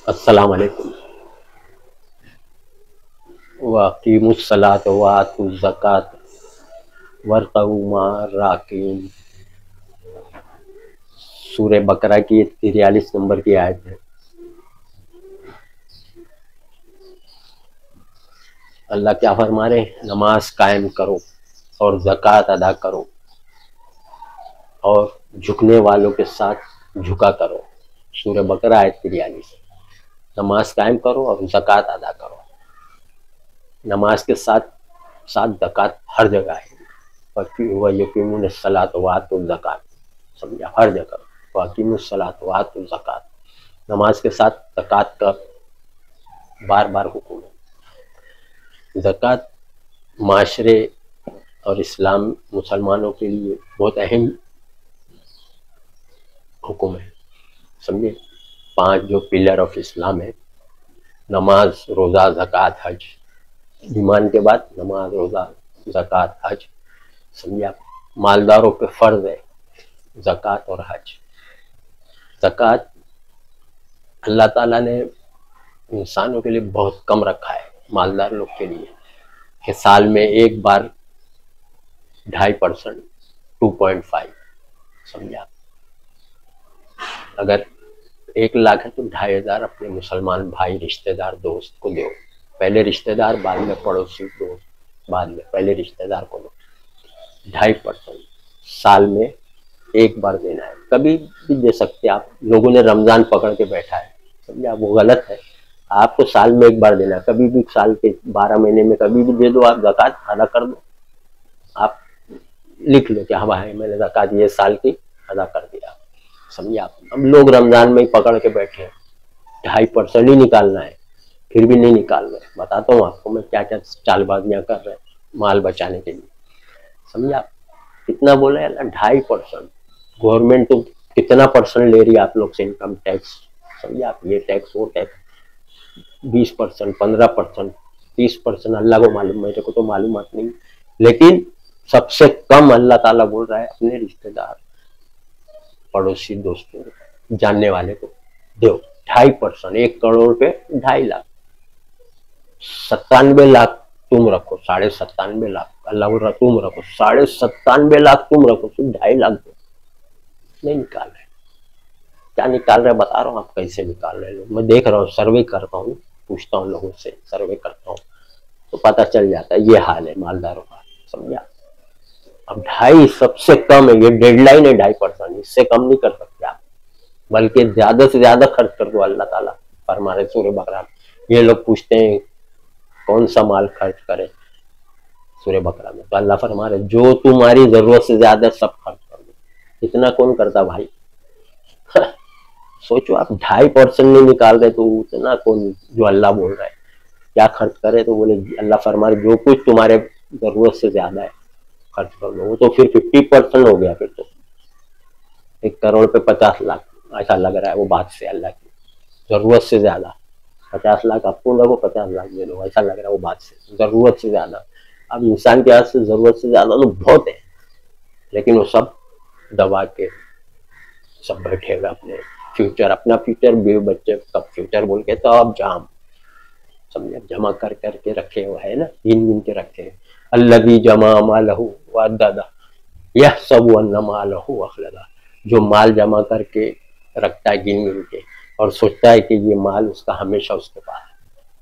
अस्सलाम वालेकुम। व अकीमुस्सलात व आतुज़ ज़कात वरकऊ मअर राकिन। सूरह बकरा की 43 नंबर की आयत है। अल्लाह क्या फरमा रहे हैं? नमाज कायम करो और ज़कात अदा करो और झुकने वालों के साथ झुका करो। सूरह बकरा आयत 43। नमाज कायम करो और ज़कात अदा करो। नमाज के साथ साथ ज़कात हर जगह है। वह यकीमुस्सलात व आतुज़ ज़कात, समझा, हर जगह वकीमुस्सलात व आतुज़ ज़कात। नमाज के साथ ज़कात का बार बार हुक्म है। ज़कात माशरे और इस्लाम मुसलमानों के लिए बहुत अहम हुक्म है, समझे। 5 जो पिलर ऑफ इस्लाम है, नमाज, रोज़ा, ज़कात, हज। ईमान के बाद नमाज, रोज़ा, ज़कात, हज, समझा। मालदारों पे फ़र्ज है ज़कात और हज। ज़कात अल्लाह ताला ने इंसानों के लिए बहुत कम रखा है, मालदार लोग के लिए, कि साल में एक बार 2.5%, 2.5, समझा। अगर 1 लाख है तो 2,500 अपने मुसलमान भाई, रिश्तेदार, दोस्त को दो। पहले रिश्तेदार, बाद में पड़ोसी, दोस्त, बाद में पहले रिश्तेदार को दो। 2.5% साल में एक बार देना है। कभी भी दे सकते आप। लोगों ने रमजान पकड़ के बैठा है, समझा, वो गलत है। आपको साल में एक बार देना है। कभी भी साल के 12 महीने में कभी भी दे दो, आप ज़कात अदा कर दो। आप लिख लो कि हाँ भाई, मैंने ज़कात ये साल की अदा कर दिया, समझिए। आप, हम लोग रमजान में ही पकड़ के बैठे हैं, 2.5% ही निकालना है, फिर भी नहीं निकाल रहे। बताता हूँ आपको मैं क्या क्या चालबाजियां कर रहे हैं माल बचाने के लिए, समझिए। आप कितना बोला है? 2.5%। गवर्नमेंट तो कितना परसेंट ले रही है आप लोग से? इनकम टैक्स, समझिए। आप ये टैक्स, वो टैक्स, 20%, 15%, 30%, अल्लाह को मालूम, मेरे को तो मालूमात नहीं। लेकिन सबसे कम अल्लाह ताला बोल रहा है अपने रिश्तेदार, पड़ोसी, दोस्तों, जानने वाले को दो। 2.5%, 1 करोड़ पे 2.5 लाख, 97 लाख तुम रखो, 97.5 लाख। अल्लाह बोल रहा तुम रखो 97.5 लाख, तुम रखो, सिर्फ 2.5 लाख दो। नहीं निकाल रहे। क्या निकाल रहे बता रहा हूँ, आप कैसे निकाल रहे लोग। मैं देख रहा हूँ, सर्वे करता हूँ, पूछता हूँ लोगों से, सर्वे करता हूँ, तो पता चल जाता है ये हाल है मालदारों का, समझा। अब 2.5 सबसे कम है, ये डेडलाइन है 2.5%, इससे कम नहीं कर सकते आप, बल्कि ज्यादा से ज्यादा खर्च कर दो। अल्लाह ताला फरमा रहे सूरह बकरा। ये लोग पूछते हैं कौन सा माल खर्च करे सूरह बकरा में, तो अल्लाह फरमा रहे जो तुम्हारी जरूरत से ज्यादा सब खर्च कर दो। इतना कौन करता भाई? सोचो आप, 2.5% नहीं निकाल रहे तो उतना कौन, जो अल्लाह बोल रहा है क्या खर्च करे, तो बोले अल्लाह फरमा रहे जो कुछ तुम्हारे जरूरत से ज्यादा है खर्च कर लो। वो तो फिर 50% हो गया। फिर तो 1 करोड़ पे 50 लाख, ऐसा लग रहा है वो बात से अल्लाह की। जरूरत से ज्यादा 50 लाख आपको लगो, 50 लाख दे दो, ऐसा लग रहा है वो बात से, जरूरत से ज्यादा। अब इंसान के हाथ से जरूरत से ज्यादा तो बहुत है, लेकिन वो सब दबा के सब बैठे हुए अपने फ्यूचर, अपना फ्यूचर, बीवी बच्चे का फ्यूचर बोल के, तो अब जाम, समझे, जमा कर करके रखे हुए है ना, गिन गिन के रखे हैं। अल्लज़ी जमा मालहू वअद्ददा यहसबु अन्ना मालहू अखलदा। जो माल जमा करके रखता है गिन गिन के, और सोचता है कि ये माल उसका हमेशा उसके पास।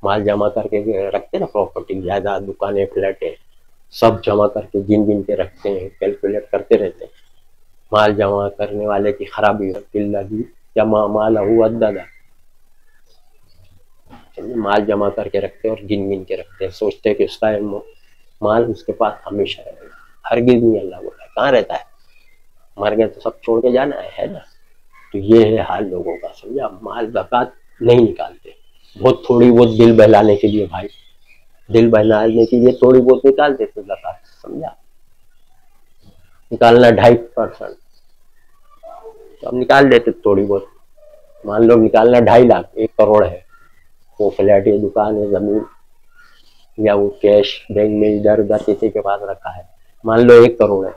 माल जमा करके रखते ना, प्रॉपर्टी, जायदाद, दुकानें, फ्लैट है, सब जमा करके गिन गिन के रखते हैं, कैलकुलेट करते रहते हैं। माल जमा करने वाले की खराबी है, जमा मालहू वअद्ददा। माल जमा करके रखते हैं और गिन गिन के रखते हैं, सोचते हैं कि उसका माल उसके पास हमेशा रहेगा। हरगिज़ नहीं, अल्लाह बोला, कहाँ रहता है? मर गए तो सब छोड़ के जाना है ना। तो ये है हाल लोगों का, समझा। माल ज़कात नहीं निकालते, बहुत थोड़ी बहुत दिल बहलाने के लिए भाई, दिल बहलाने के लिए थोड़ी बहुत निकाल देते ज़कात, समझा। निकालना 2.5%, तो अब निकाल देते थोड़ी बहुत। मान लो निकालना 2.5 लाख, 1 करोड़ है, वो फ्लैट या दुकान है, जमीन, या वो कैश बैंक में इधर उधर किसी के पास रखा है। मान लो 1 करोड़ है,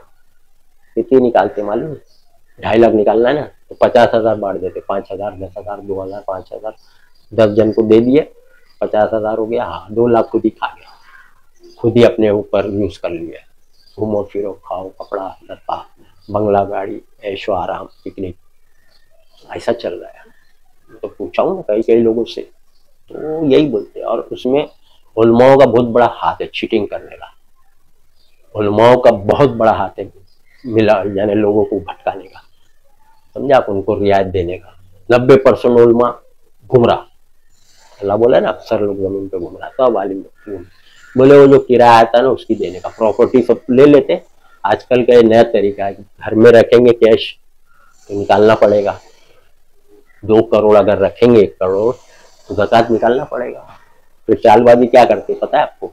कितनी निकालते मालूम? 2.5 लाख निकालना है ना, तो 50,000 बांट देते, 5,000, 10,000, 2,000, 5,000, 10 जन को दे दिए, 50,000 हो गया। हाँ, 2 लाख खुद ही खा गया, खुद ही अपने ऊपर यूज कर लिया। घूमो फिरो, खाओ, कपड़ा लत्ता, बंगला, गाड़ी, ऐशो आराम, पिकनिक, ऐसा चल रहा है। तो पूछा हूँ ना कई कई लोगों से, तो यही बोलते हैं। और उसमें उलमाओं का बहुत बड़ा हाथ है चीटिंग करने का। उलमाओं का बहुत बड़ा हाथ है मिला, यानी लोगों को भटकाने का, समझा आप, उनको रियायत देने का। 90% उलमा गुमराह, अल्लाह बोला ना अक्सर लोग जमीन पे घूम रहा, तो आलिम बोले वो जो किराया आता है ना उसकी देने का, प्रॉपर्टी सब ले लेते। आजकल का ये नया तरीका है, घर में रखेंगे कैश तो निकालना पड़ेगा। 2 करोड़ अगर रखेंगे, 1 करोड़, तो ज़कात निकालना पड़ेगा। फिर चालबाजी क्या करते पता है आपको,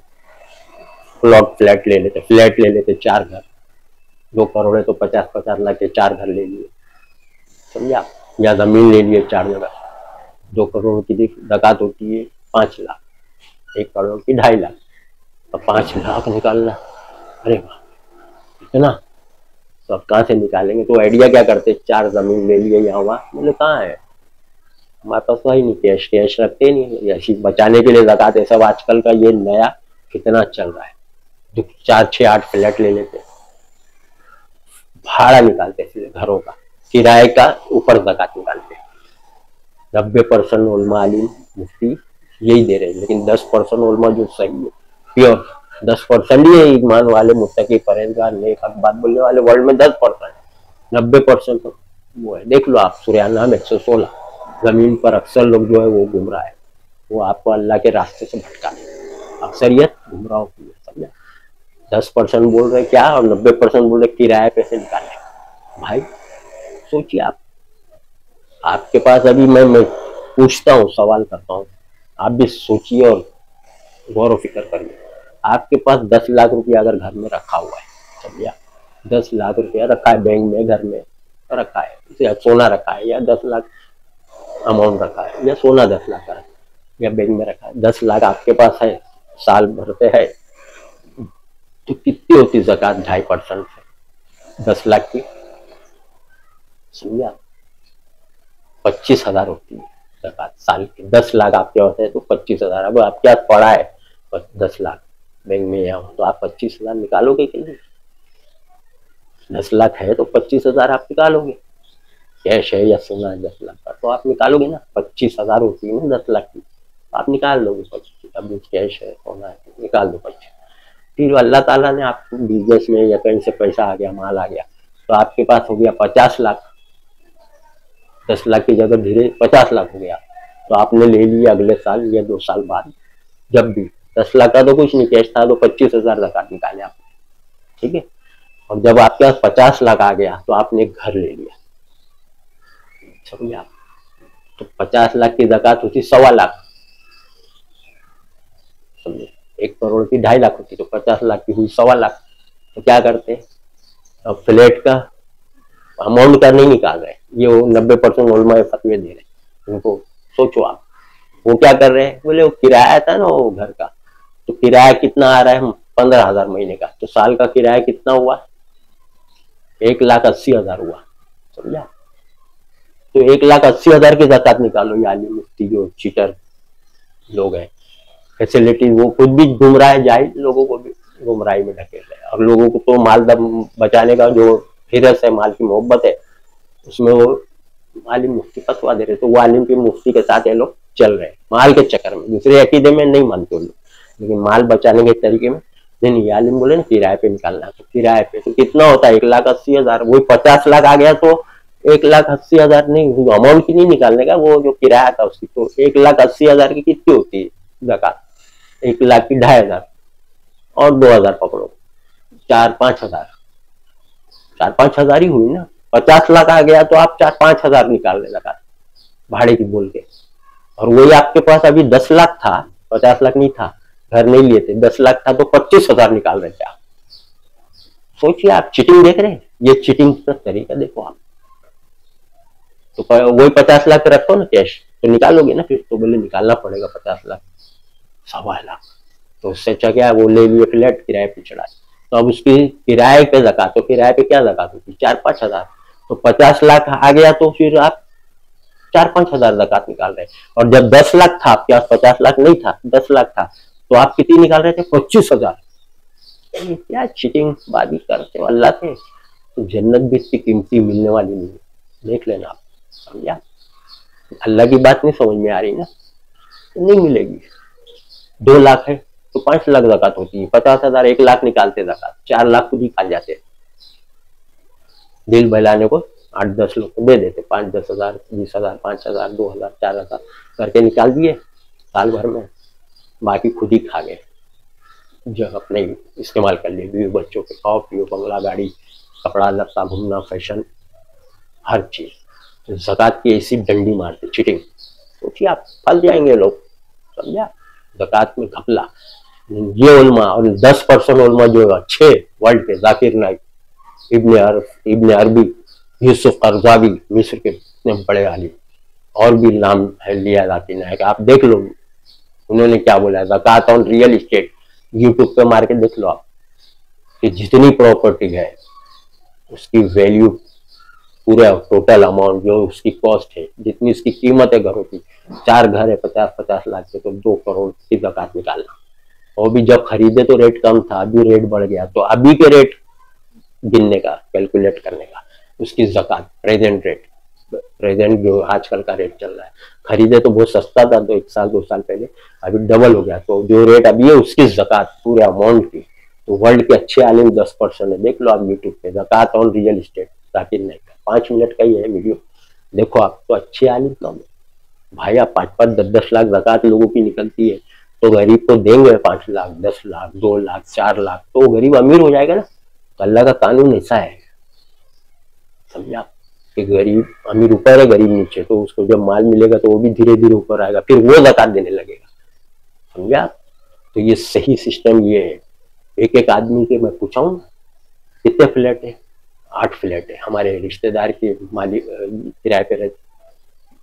फ्लैट ले लेते, 4 घर, 2 करोड़ है तो 50-50 लाख के 4 घर ले लिए, समझा, या जमीन ले लिए 4 जगह। 2 करोड़ की ज़कात होती है 5 लाख, 1 करोड़ की 2.5 लाख, तो 5 लाख निकालना, अरे वाह इतना, तो अब कहाँ से निकालेंगे। तो आइडिया क्या करते, 4 जमीन ले लिए यहाँ वहाँ, बोले कहाँ है हमारे पास, तो ही नहीं, कैश रखते ही नहीं, ऐसी बचाने के लिए ज़कात है सब। आजकल का ये नया कितना चल रहा है, जो 4, 6, 8 फ्लैट ले लेते, भाड़ा निकालते फिर घरों का, किराए का ऊपर ज़कात निकालते। 90% उलमा आलिम मुफ्ती यही दे रहे हैं, लेकिन 10% उलमा जो सही है, प्योर 10% ही है ईमान वाले, मुत्तकी, परहेजगार, नेक हक बात बोलने वाले वर्ल्ड में 10%। 90% तो वो है। देख लो आप सूरह नाम 116, जमीन पर अक्सर लोग जो है वो गुमराह है, वो आपको अल्लाह के रास्ते से भटका है, अक्सरियत गुमराह की है, समझा। 10% बोल रहे क्या और 90% बोल रहे किराए पैसे निकालने। भाई सोचिए आप, आपके पास अभी मैं पूछता हूँ, सवाल करता हूँ, आप भी सोचिए और गौर फिक्र करिए। आपके पास 10 लाख रुपया अगर घर में रखा हुआ है, समझिए 10 लाख रुपया रखा है बैंक में, घर में रखा है, या सोना रखा है, या 10 लाख अमाउंट रखा है, या सोना 10 लाख का है, या बैंक में रखा है, 10 लाख आपके पास है, साल भरते है, तो कितनी होती ज़कात 2.5% से 10 लाख की, समझा, 25,000 होती है ज़कात साल की। 10 लाख आपके पास है तो 25,000, अब आपके पास पड़ा है 10 लाख बैंक में या तो आप 25,000 निकालोगे कि नहीं। 10 लाख है तो 25,000 आप निकालोगे, कैश है या सोना है 10 लाख का, तो आप निकालोगे ना, 25,000 होती है ना 10 लाख की, आप निकाल लोगे 25। अभी कैश है, सोना है, निकाल दो 25। फिर अल्लाह ताला ने आपको बिजनेस में या कहीं से पैसा आ गया, माल आ गया, तो आपके पास हो गया 50 लाख, 10 लाख की जगह धीरे 50 लाख हो गया, तो आपने ले लिया अगले साल या 2 साल बाद, जब भी 10 लाख का तो कुछ नहीं कैश था, तो 25,000 ज़कात निकाले आपने, ठीक है। और जब आपके पास 50 लाख आ गया तो आपने एक घर ले लिया, समझे आप, तो 50 लाख की ज़कात होती 1.25 लाख, समझे, 1 करोड़ की 2.5 लाख होती, तो 50 लाख की हुई 1.25 लाख। तो क्या करते, अब फ्लैट का अमाउंट का नहीं निकाल रहे, ये 90% उलमा फतवे दे रहे, उनको सोचो आप, वो क्या कर रहे हैं, बोले वो किराया था ना वो घर का, तो किराया कितना आ रहा है 15,000 महीने का, तो साल का किराया कितना हुआ, 1,80,000 हुआ, समझा। तो 1,80,000 की ज़कात निकालो। ये आलिम मुफ्ती जो चीटर लोग हैं, फैसिलिटी, वो खुद भी गुमराह है, जाहिल लोगों को भी गुमराही में ढकेल रहे हैं, और लोगों को तो माल बचाने का जो हिरस है, माल की मोहब्बत है, उसमें वो आलिम मुफ्ती फतवा दे रहे, तो वो आलिम के मुफ्ती के साथ ये लोग चल रहे हैं माल के चक्कर में। दूसरे अकीदे में नहीं मानते लोग, लेकिन माल बचाने के तरीके में नहीं। आलिम बोले ना किराए पे निकालना, तो किराए पे तो कितना होता है, 1,80,000, वही 50 लाख आ गया तो 1,80,000 नहीं, अमाउंट की नहीं निकालने का, वो जो किराया था उसकी, तो 1,80,000 की कितनी होती है ज़कात, 1 लाख की 2,500 और 2,000 पकड़ो, 4-5 हजार, 4-5 हजार ही हुई ना। 50 लाख आ गया तो आप 4-5 हजार निकालने लगा भाड़े की बोल के, और वही आपके पास अभी 10 लाख था, 50 लाख नहीं था, घर नहीं लिए थे, 10 लाख था तो 25,000 निकाल रहे थे आप। सोचिए आप, चीटिंग देख रहे हैं, ये चीटिंग का तरीका देखो आप। तो वही 50 लाख रखो ना कैश, तो निकालोगे ना, फिर तो बोले निकालना पड़ेगा 50 लाख, 1.25 लाख, तो उससे अच्छा क्या, वो ले लिए फ्लैट किराए पे चढ़ा, तो अब उसकी किराए पे ज़कात, तो किराए पे क्या ज़कात होती, 4-5 हजार, तो 50 लाख आ गया तो फिर आप 4-5 हजार ज़कात निकाल रहे हैं। और जब 10 लाख था आपके पास, 50 लाख नहीं था, 10 लाख था, तो आप कितनी निकाल रहे थे? 25,000। क्या चीटिंग बाजी करते हो अल्लाह से। तो जन्नत भी इतनी कीमती मिलने वाली नहीं है, देख लेना आप, समझा। अल्लाह की बात नहीं समझ में आ रही ना, तो नहीं मिलेगी। 2 लाख है तो 5 लाख ज़कात होती है, 50,000 1 लाख निकालते ज़कात, 4 लाख खुद ही खा जाते। दिल बहलाने को 8-10 लोग को दे देते, 5-10 हजार, 20 हजार, 5 हजार, 2 हजार, 4 हजार करके निकाल दिए साल भर में, बाकी खुद ही खा गए, जो अपने इस्तेमाल कर लिए, बीवी बच्चों के खाओ पियो, बंगला गाड़ी, कपड़ा लत्ता, घूमना, फैशन, हर चीज। तो ज़कात की ऐसी डंडी मारते, चीटिंग। सोचिए आप, फंस जाएंगे लोग, समझा। ज़कात में घपला। ये उलमा और 10% उलमा जो अच्छे वर्ल्ड के, जाकिर नाइक, इब्ने अरबी, यूसुफ करजावी, मिस्र के इतने बड़े आलिम, और भी नाम है लिया जाती नायक, आप देख लो उन्होंने क्या बोला है। ज़कात ऑन रियल इस्टेट, यूट्यूब पे मार के देख लो आप, कि जितनी प्रॉपर्टी है उसकी वैल्यू, पूरा टोटल अमाउंट जो उसकी कॉस्ट है, जितनी उसकी कीमत है घरों की, 4 घर है 50-50 लाख के, तो 2 करोड़ की ज़कात निकालना। और भी जब खरीदे तो रेट कम था, अभी रेट बढ़ गया, तो अभी के रेट गिनने का, कैलकुलेट करने का, उसकी ज़कात प्रेजेंट रेट, प्रेजेंट जो आजकल का रेट चल रहा है। खरीदे तो बहुत सस्ता था, तो 1 साल 2 साल पहले, अभी डबल हो गया, तो जो रेट अभी है उसकी ज़कात पूरे अमाउंट की। तो वर्ल्ड के अच्छे आलिम 10% है, देख लो आप यूट्यूब पे, zakat on real estate, Zakir Naik का 5 मिनट का ही है वीडियो, देखो आप। तो अच्छे आलिम कम है भाई, आप 5-5, 10-10 लाख ज़कात लोगों की निकलती है, तो गरीब को देंगे 5 लाख, 10 लाख, 2 लाख, 4 लाख, तो गरीब अमीर हो जाएगा ना। तो अल्लाह का कानून ऐसा है, समझा, कि गरीब अमीर ऊपर है, गरीब नीचे, तो उसको जब माल मिलेगा तो वो भी धीरे धीरे ऊपर आएगा, फिर वो ज़कात देने लगेगा, समझा। तो ये सही सिस्टम ये है। एक एक आदमी के मैं पूछा हूँ कितने फ्लैट है? 8 फ्लैट है। हमारे रिश्तेदार के मालिक किराए पे रहते,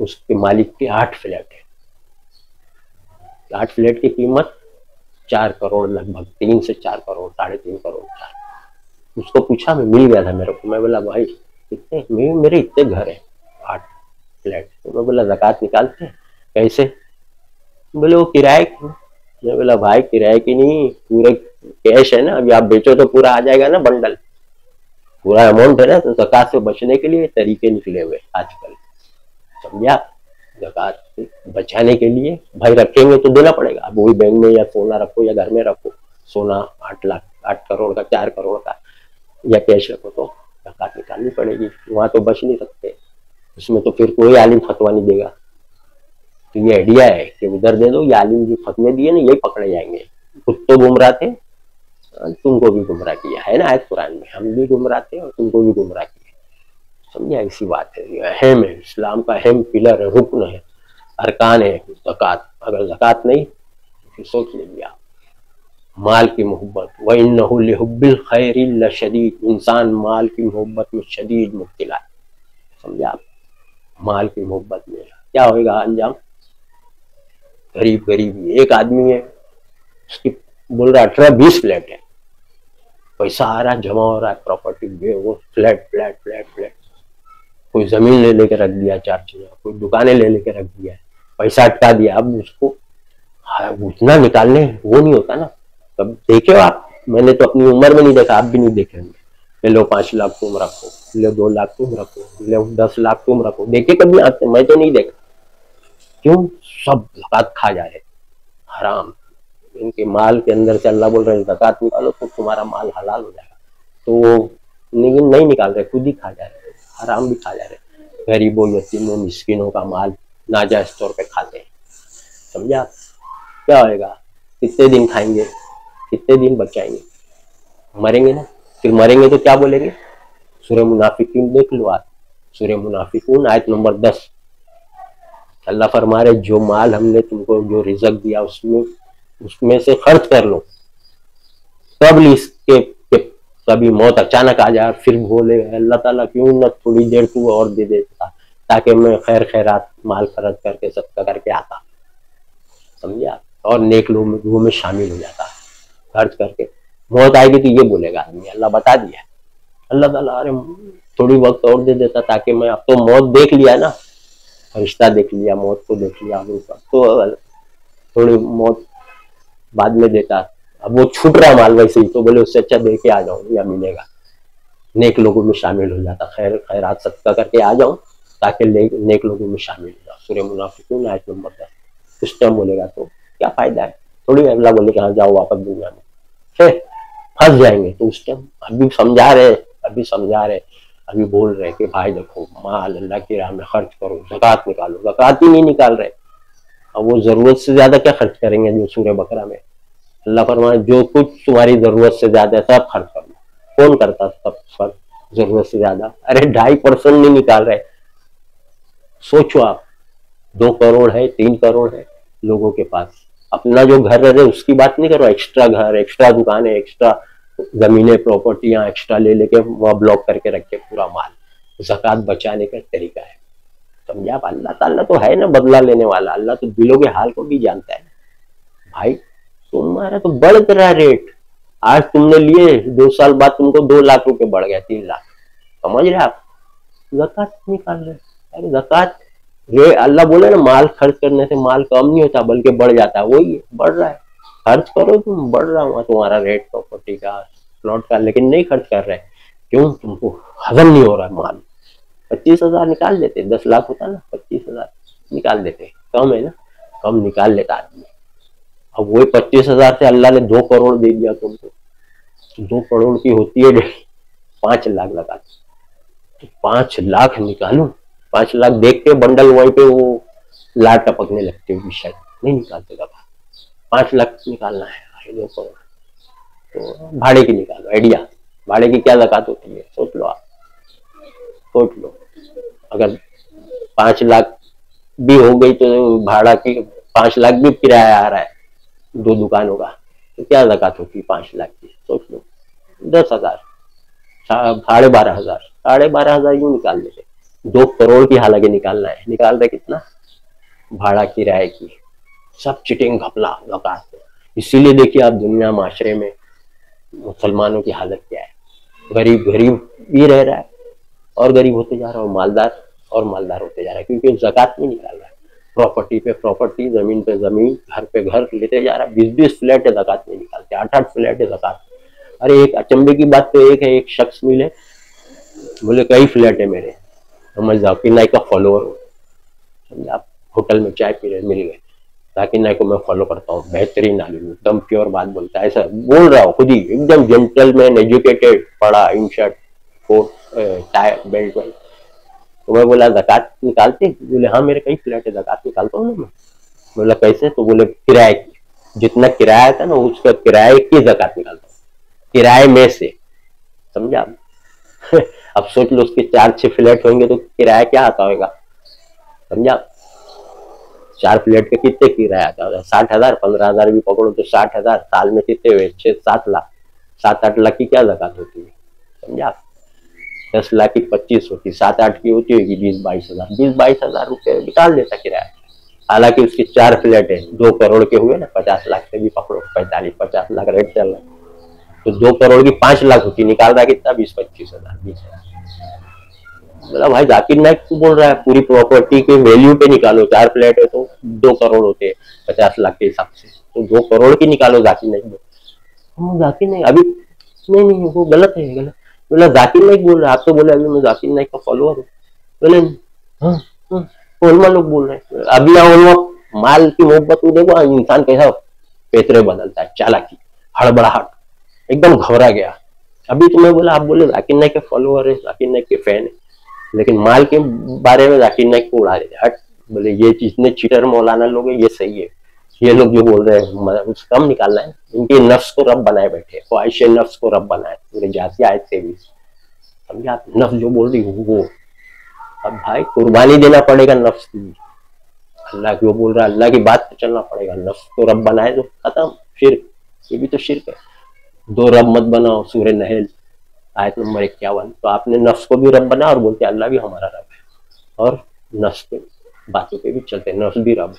उसके मालिक के 8 फ्लैट है। 8 फ्लैट की कीमत 4 करोड़ लगभग, 3 से 4 करोड़, 3.5 करोड़, 4। उसको पूछा, मैं मिल गया था मेरे को, मैं बोला भाई कितने? मेरे इतने घर है, 8 फ्लैट। तो मैं बोला ज़कात निकालते हैं? कैसे? बोले वो किराए की। मैं बोला भाई किराए की नहीं, पूरे कैश है ना, अभी आप बेचो तो पूरा आ जाएगा ना, बंडल पूरा अमाउंट है ना। तो ज़कात से बचने के लिए तरीके निकले हुए आजकल, समझा। ज़कात बचाने के लिए भाई रखेंगे तो देना पड़ेगा। अब वही बैंक में या सोना रखो या घर में रखो, सोना 8 लाख, 8 करोड़ का, 4 करोड़ का, या कैश रखो, तो ज़कात निकालनी पड़ेगी। वहां तो बच नहीं सकते, उसमें तो फिर कोई आलिम फतवा नहीं देगा। तो ये आइडिया है कि उधर दे दो, ये आलिम जो फतवे दिए ना, यही पकड़े जाएंगे। खुद तो गुमराह थे, तुमको भी गुमराह किया है ना, आयत कुरान में, हम भी गुमराह थे और तुमको भी गुमराह किया, समझा। ऐसी बात है, ये अहम है, इस्लाम का अहम पिलर है, रुकन है, अरकान है ज़कात। अगर ज़कात नहीं तो फिर सोच लीजिए आप। माल की मोहब्बत, व इन्नहु लिहुब्बिल खैरि लशदीद, इंसान माल की मोहब्बत में शदीद मुब्तला है, समझा आप। माल की मोहब्बत में क्या होगा अंजाम? गरीब गरीब। एक आदमी है, उसकी बोल रहा 18-20 फ्लैट है, पैसा आ रहा है, जमा हो रहा है, प्रॉपर्टी, वो फ्लैट फ्लैट फ्लैट फ्लैट। कोई जमीन ले लेके रख दिया 4 जगह, कोई दुकानें ले लेके रख दिया, पैसा अटका दिया। अब उसको उतना निकालने वो नहीं होता ना। तब देखे हो आप, मैंने तो अपनी उम्र में नहीं देखा, आप भी नहीं देखे होंगे। ले लो 5 लाख तुम रखो, ले 2 लाख तुम रखो, ले 10 लाख तुम रखो, देखे कभी आते? मैं तो नहीं देखा। क्यों? सब ज़कात खा जा रहे, हराम। इनके माल के अंदर से अल्लाह बोल रहे हैं ज़कात निकालो तो तुम्हारा माल हलाल हो जाएगा, तो वो नहीं निकाल रहे, खुद ही खा जा रहे, हराम भी खा जा रहे। गरीबों, यतीमों, मिस्किनों का माल नाजायज तौर पे खाते हैं, समझा। क्या होएगा? कितने दिन खाएंगे, कितने दिन बचाएंगे? मरेंगे ना। फिर मरेंगे तो क्या बोलेंगे? सूरह मुनाफिकीन देख लो आप, सूरह मुनाफिकून आयत नंबर 10, अल्लाह फरमा रहे जो माल हमने तुमको जो रिज़्क दिया उसमें से खर्च कर लो, तब इसके कभी मौत अचानक आ जाए फिर बोले अल्लाह ताला क्यों न थोड़ी देर तू और दे देता, ताकि मैं खैर खैरात माल खर्च करके सबका करके आता, समझा, और नेक लोगों में शामिल हो जाता। खर्च करके मौत आएगी तो ये बोलेगा आदमी, अल्लाह बता दिया, अल्लाह ताला अरे थोड़ी वक्त और दे देता ताकि मैं, अब तो मौत देख लिया ना, रिश्ता देख लिया, मौत को देख लिया, तो थोड़ी मौत बाद में देता। अब वो छूट रहा माल वैसे ही, तो बोले उससे अच्छा दे के आ जाऊं या मिलेगा, नेक लोगों में शामिल हो जाता, खैरात सदका करके आ जाऊं ताकि नेक लोगों में शामिल हो जाओ। सूरह मुनाफिकून आयत नंबर 10। उस टाइम बोलेगा तो क्या फायदा है, थोड़ी अल्लाह बोले कि हाँ जाओ वापस दुनिया में, फिर फंस जाएंगे। तो उस टाइम अभी समझा रहे, अभी बोल रहे कि भाई देखो माल अल्लाह की राह में खर्च करो, ज़कात निकालो, ज़कात ही नहीं निकाल रहे। अब वो जरूरत से ज्यादा क्या खर्च करेंगे, जो सूरह बकरा में अल्लाह फरमाए जो कुछ तुम्हारी जरूरत से ज्यादा सब खर्च कर लो। कौन करता सब खर्च जरूरत से ज्यादा? अरे 2.5% नहीं निकाल रहे। सोचो आप, 2 करोड़ है, 3 करोड़ है लोगों के पास, अपना जो घर रहे उसकी बात नहीं करो, एक्स्ट्रा घर, एक्स्ट्रा दुकानें, एक्स्ट्रा जमीनें, प्रॉपर्टियां एक्स्ट्रा ले लेके वहां ब्लॉक करके रखे पूरा माल। ज़कात बचाने का तरीका है, समझा? अल्लाह ताला तो है ना बदला लेने वाला, अल्लाह तो दिलों के हाल को भी जानता है भाई। तुम्हारा तो बढ़ रहा रेट, आज तुमने लिए 2 साल बाद तुमको 2 लाख रुपए बढ़ गया, 3 लाख, समझ रहे आप? ज़कात निकाल रहे। अरे ज़कात ये अल्लाह बोले ना, माल खर्च करने से माल कम नहीं होता बल्कि बढ़ जाता है, वही है, बढ़ रहा है। खर्च करो तुम, बढ़ रहा हुआ तुम्हारा रेट प्रॉपर्टी का, प्लॉट का, लेकिन नहीं खर्च कर रहे। क्यों? तुमको हजम नहीं हो रहा माल। 25,000 निकाल देते, 10 लाख होता ना, 25,000 निकाल देते, कम है ना, कम निकाल लेता आदमी। अब वही 25,000 से अल्लाह ने 2 करोड़ दे दिया तुमको, 2 करोड़ की होती है 5 लाख लगा, तो 5 लाख निकालू, 5 लाख देख के बंडल वहीं पे वो लाट टपकने लगते हैं, शायद नहीं निकालते दबा। 5 लाख निकालना है, 2 करोड़ तो भाड़े की निकालो, आइडिया भाड़े की क्या ज़कात होती है सोच लो आप, सोच लो। अगर 5 लाख भी हो गई तो भाड़ा की 5 लाख भी किराया आ रहा है 2 दुकानों का, तो क्या ज़कात होती है 5 लाख की, सोच लो। 10,000, 12,500, 12,500 यूं निकाल लेते, 2 करोड़ की हालांकि निकालना है, निकाल रहे कितना? भाड़ा किराए की, सब चिटिंग घपला ज़कात। इसीलिए देखिए आप दुनिया माशरे में मुसलमानों की हालत क्या है, गरीब गरीब भी रह रहा है और गरीब होते जा रहा है, मालदार और मालदार होते जा रहा है, क्योंकि ज़कात नहीं निकाल रहा है। प्रॉपर्टी पे प्रॉपर्टी, जमीन पे जमीन, घर पे घर लेते जा रहा है। 20-20 फ्लैट है, ज़कात नहीं निकालते, 8-8 फ्लैट है, ज़कात। अरे एक अचंभे की बात तो एक है, एक शख्स मिले, बोले कई फ्लैट है मेरे, मैं जाकिर नाइक का फॉलोअर हूँ, समझे आप? होटल में चाय पी रहे, मिल गए, जाकिर नाइक को मैं फॉलो करता हूँ, बेहतरीन आदमी, एकदम प्योर बात बोलता है, ऐसा बोल रहा हूँ खुद ही, एकदम जेंटलमैन, एजुकेटेड, पढ़ा, in shirt, coat, tie, belt वेल्ट। तो मैं बोला ज़कात निकालते? बोले हाँ मेरे कई फ्लैट है, ज़कात निकालता हूँ ना मैं। बोला कैसे? तो बोले किराए की, जितना किराया था ना उसका किराए की ज़कात निकालता हूँ, किराए में से, समझा? अब सोच लो उसके 4-6 फ्लैट होंगे तो किराया क्या आता होगा, समझा? 4 फ्लैट का कितने किराया आता होगा? 60,000, 15,000 भी पकड़ो तो 60,000, साल में कितने हुए? 6-7 लाख, 7-8 लाख की क्या ज़कात होती है, समझा? 10 लाख की 25 होती, 7-8 की होती होगी 20-22 हजार, 20-22 हजार रुपये निकाल देता किराया। हालांकि उसके 4 फ्लैट है, 2 करोड़ के हुए ना, 50 लाख से भी पकड़ो, 45-50 लाख रेट चल रहा है, तो 2 करोड़ की 5 लाख होती, निकाल रहा है कितना? 20-25 हजार, 20,000। बोला भाई जाकिर नाइक क्यों बोल रहा है, पूरी प्रॉपर्टी के वैल्यू पे निकालो, 4 फ्लैट है तो 2 करोड़ होते हैं 50 लाख के हिसाब से, तो 2 करोड़ की निकालो जाकिर नाइक। जाकिर नाइक अभी नहीं, वो गलत है, गलत। बोला जाकिर नाइक बोल रहा है, आप तो बोले अभी मैं जाकिर नाइक का फॉलोअर हूँ। बोले हाँ, ओलमा लोग बोल रहे हैं। अभी ओलमा माल की मोहब्बत में देखो इंसान कैसा पेतरे बदलता है, चालाकी, हड़बड़ाहट, एकदम घबरा गया। अभी तुम्हें बोला, आप बोले जाकिर नाइक के फॉलोअर है, जाकिर नाइक के फैन है, लेकिन माल के बारे में जाकिर नाइक को उड़ा देते, हट बोले ये जितने चीटर मौलाना लोग हैं ये सही है, ये लोग जो बोल रहे हैं कम निकालना है, इनके नफ्स को रब बनाए बैठे, ख्वाहिश नफ्स को रब बनाए, पूरे जाती आयत से भी, समझे आप? नफ्स जो बोल रही वो, अब भाई कुर्बानी देना पड़ेगा नफ्स की, अल्लाह क्यों बोल रहा है, अल्लाह की बात पे चलना पड़ेगा, नफ्स को रब बनाए तो खत्म, शिर्क, ये भी तो शिर्क है। 2 रब मत बनाओ, सूरह नहल आयत नंबर 51। तो आपने नफ्स को भी रब बना और बोलते अल्लाह भी हमारा रब है, और नफ्स पे बातों पे भी चलते, नफ्स भी रब।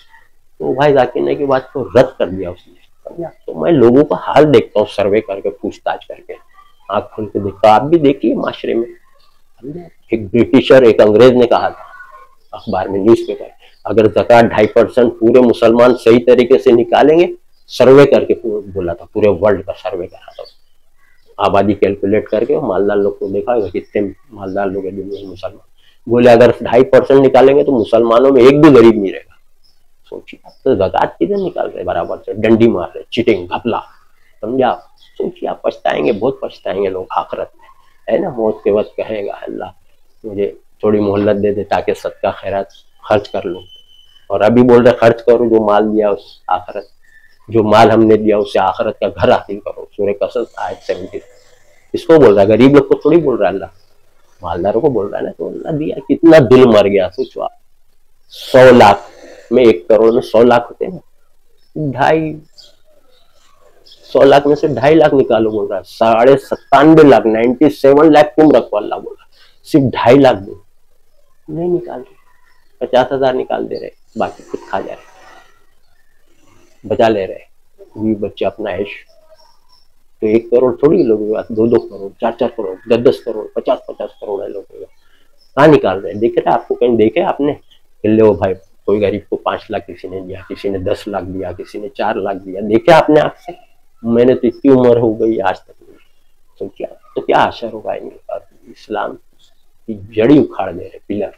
तो भाई जाकिर नाइक की बात को रद्द कर दिया उसने, समझा? तो मैं लोगों का हाल देखता हूँ, सर्वे करके, पूछताछ करके, आँख खोल के देखता हूँ। आप भी देखिए माशरे में, एक ब्रिटिशर, एक अंग्रेज ने कहा था अखबार में, न्यूज़पेपर। अगर ज़कात 2.5% पूरे मुसलमान सही तरीके से निकालेंगे, सर्वे करके बोला था, पूरे वर्ल्ड का सर्वे करा था, आबादी कैलकुलेट करके मालदार लोग को देखा कितने मालदार लोग हैं दुनिया में मुसलमान, बोले अगर 2.5% निकालेंगे तो मुसलमानों में एक भी गरीब नहीं रहेगा। सोचिए, तो ज़कात किधर निकाल रहे, बराबर से डंडी मार रहे, चीटिंग घपला, समझा। सोचिए, आप पछताएंगे, बहुत पछताएंगे लोग आखिरत में, है ना। मौत के वक्त कहेगा अल्लाह मुझे थोड़ी मोहलत दे दे ताकि सदका खैरात खर्च कर लूँ, और अभी बोल रहे खर्च करो, जो माल दिया उस आखिरत, जो माल हमने दिया उससे आखिरत का घर हासिल करो। सूरह कसस आयत 70। इसको बोल रहा है, गरीब लोग को थोड़ी बोल रहा है अल्लाह, मालदारों को बोल रहा है ना। तो अल्लाह दिया, कितना दिल मर गया। सोचो आप, 100 लाख में 1 करोड़ में 100 लाख होते हैं ना, 100 लाख में से 2.5 लाख निकालो बोल रहा है, 97 लाख 97 लाख तुम रखो, अल्लाह बोल रहा है, सिर्फ 2.5 लाख दो, नहीं निकाल रहे, 50,000 निकाल दे रहे, बाकी खुद खा जा रहे, बचा ले रहे, भी बच्चे अपना ऐश। तो 1 करोड़ थोड़ी लोगों के पास, 2-2 करोड़, 4-4 करोड़, 10-10 करोड़, 50-50 करोड़ है लोगों के पास, कहाँ निकाल रहे हैं? देखे थे आपको कहीं, देखे आपने? ले भाई, कोई गरीब को 5 लाख किसी ने दिया, किसी ने 10 लाख दिया, किसी ने 4 लाख दिया, देखे आपने आंख से? मैंने तो इतनी उम्र हो गई आज तक नहीं। तो क्या असर होगा इनके पास? इस्लाम की जड़ी उखाड़ दे रहे, पिलर।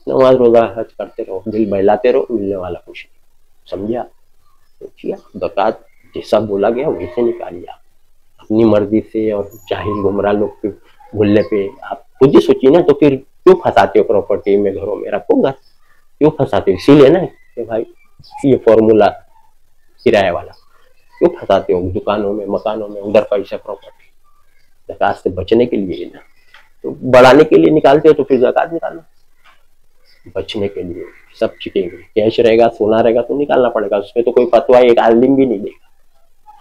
नमाज रोजा हज करते रहो, दिल बहलाते रहो, मिलने वाला कुछ नहीं, समझा। सोचिए, ज़कात जैसा बोला गया वैसे निकालिए आप, अपनी मर्जी से और जाहिल गुमराह लोग के बोलने पे आप खुद ही सोचिए ना। तो फिर क्यों फंसाते हो प्रॉपर्टी में, घरों में रखो घर, क्यों फंसाते हो? इसीलिए ना कि भाई ये फॉर्मूला किराए वाला, क्यों फंसाते हो दुकानों में, मकानों में, उधर पैसा प्रॉपर्टी, ज़कात से बचने के लिए ना। तो बढ़ाने के लिए निकालते हो तो फिर ज़कात निकालो, बचने के लिए सब चीटिंग। कैश रहेगा, सोना रहेगा तो निकालना पड़ेगा, उसमें तो कोई फतवा एक आलिम भी नहीं देगा,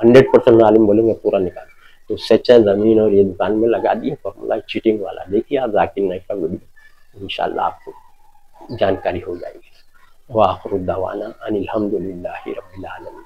100% आलिम बोलेंगे पूरा निकाल। तो उससे अच्छा जमीन और ये दुकान में लगा दिए फॉर्मूला चीटिंग वाला। देखिए आप जाकिर नाइक का वीडियो, इंशाल्लाह आपको जानकारी हो जाएगी। वाखिर दावाना अनिल हम्दुलिल्लाहि रब्बिल आलमीन।